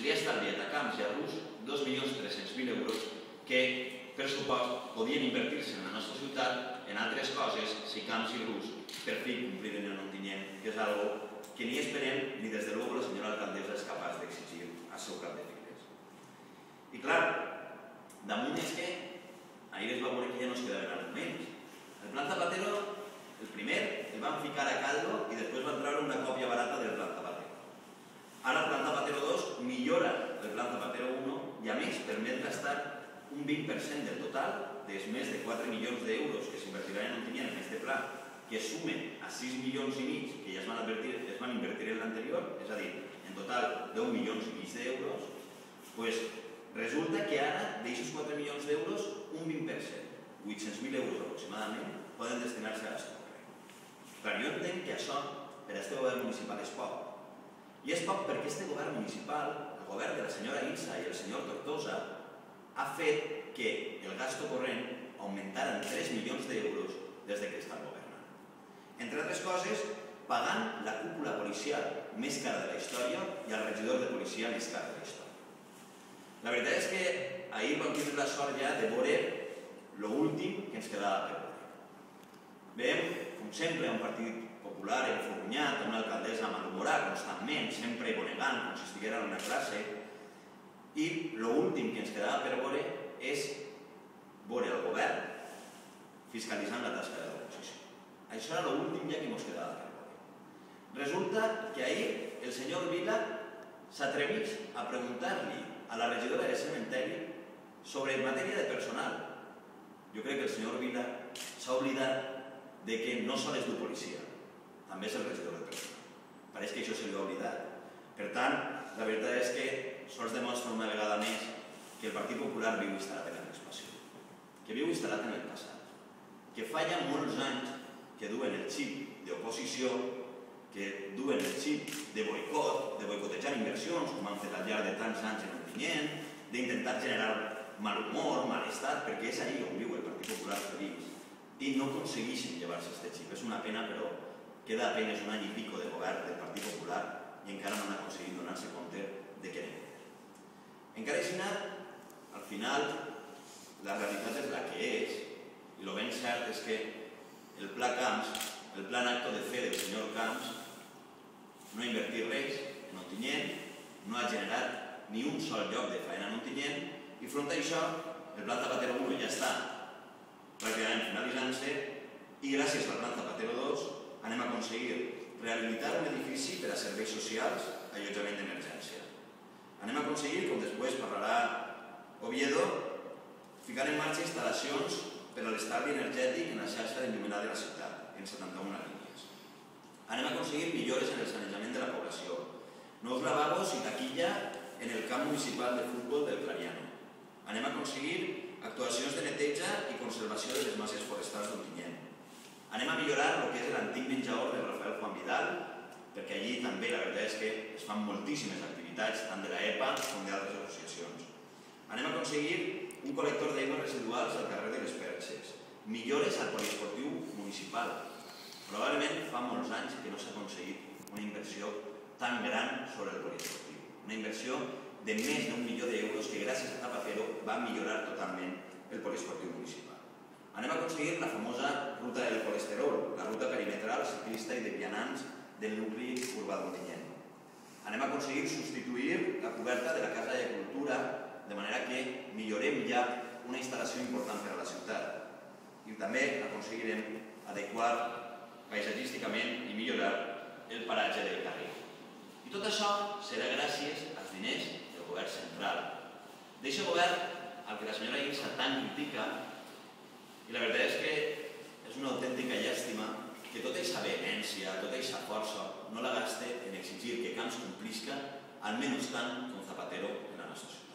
li ha estalviat a Camps i a Rus 2.300.000 euros que, per supost, podien invertir-se en la nostra ciutat en altres coses si Camps i Rus per fi compliren en Ontinyent, que és algo que ni esperem ni des de luego la senyora alcaldessa és capaç d'exigir al seu cap de files. I clar, damunt és que ahir es va veure que ja no es quedaven arguments. El Plan Zapatero, el primer, el van ficar a caldo i després van treure una còpia barata del Plan Zapatero. Ara el Plan Zapatero 2 millora el Plan Zapatero 1 i a més permet gastar un 20% del total dels més de 4 milions d'euros que s'invertiran en Ontinyent en aquest pla, que sumen a 6 milions i mig que ja es van invertir en l'anterior, és a dir, en total 10 milions i mig d'euros, doncs resulta que ara d'aixos 4 milions d'euros, un 20%, 800.000 euros aproximadament, poden destinar-se a gasto corrent. Però jo entenc que això, per a aquest govern municipal, és poc. I és poc perquè aquest govern municipal, el govern de la senyora Insa i el senyor Tortosa, ha fet que el gasto corrent augmentara en 3 milions d'euros des que estan governant. Entre altres coses, pagant la cúpula policial més cara de la història i el regidor de policia més car de la història. La veritat és que ahir vam tindre la sort ja de veure l'últim que ens quedava per veure. Veiem, com sempre, un partit popular enforrunyat, una alcaldessa malhumorada constantment, sempre bonegant, com si estiguera en una classe, i l'últim que ens quedava per veure és veure el govern fiscalitzant la tasca de l'oposició. Això era l'últim ja que ens quedava per veure. Resulta que ahir el senyor Vila s'atreveix a preguntar-li a la regidora de cementeri sobre matèria de personal. Jo crec que el senyor Vila s'ha oblidat de que no sols és de policia, també és el regidor de personal. Pareix que això se li ha oblidat. Per tant, la veritat és que sols demostra una vegada més que el Partit Popular viu instal·lat en l'expansió, que viu instal·lat en el passat, que fa ja molts anys que duen el xip d'oposició, que duen el xip de boicot, de boicotejar inversions, com han fet al llarg de tants anys en Ontinyent, d'intentar generar mal humor, malestar, perquè és allí on viu el Partit Popular feliç, i no aconsegueixen llevar-se aquest xip. És una pena, però queda apenas un any i pico de govern del Partit Popular i encara no han aconseguit donar-se compte de què anem. Encara així, al final, la realitat és la que és, i el ben cert és que el Pla Camps, el plan acto de fe del senyor Camps, no ha invertit res en Ontinyent, no ha generat ni un sol lloc de feina en Ontinyent, i front a això, el Plan Zapatero 1 ja està pràcticament finalitzant-se, i gràcies al Plan Zapatero 2 anem a aconseguir rehabilitar un edifici per a serveis socials, allotjament d'emergència. Anem a aconseguir, com després parlarà Oviedo, ficar en marxa instal·lacions per a l'estalvi energètic en la xarxa d'enllumenat de la ciutat, en 71 línies. Anem a aconseguir millores en el sanejament de la població, nous lavabos i taquilla en el camp municipal de futbol del Clariano. Anem a aconseguir actuacions de neteja i conservació de les masses forestals d'Ontinyent. Anem a millorar el que és l'antic menjador de Rafael Juan Vidal, perquè allí també la veritat és que es fan moltíssimes activitats, tant de l'EPA com d'altres associacions. Anem a aconseguir un col·lector d'aigües residuals al carrer de les Perxes, millores al poliesportiu municipal. Probablement fa molts anys que no s'ha aconseguit una inversió tan gran sobre el poliesportiu. Una inversió de més d'1 milió d'euros que gràcies a Zapatero va millorar totalment el poliesportiu municipal. Anem a aconseguir la famosa ruta del colesterol, la ruta perimetral ciclista i de vianants del nucli urbà d'Ontinyent. Anem a aconseguir substituir la coberta de la Casa de Cultura de manera que millorem ja una instal·lació important per a la ciutat i també aconseguirem adequar paisatgísticament i millorar el paratge del carrer. I tot això serà gràcies als diners del govern central. D'aquest govern al que la senyora Insa tant critica, i la veritat és que és una autèntica llàstima que tota aquesta vehemència, tota aquesta força no la gaste en exigir que Camps complisca almenys tant com Zapatero en la nostra ciutat.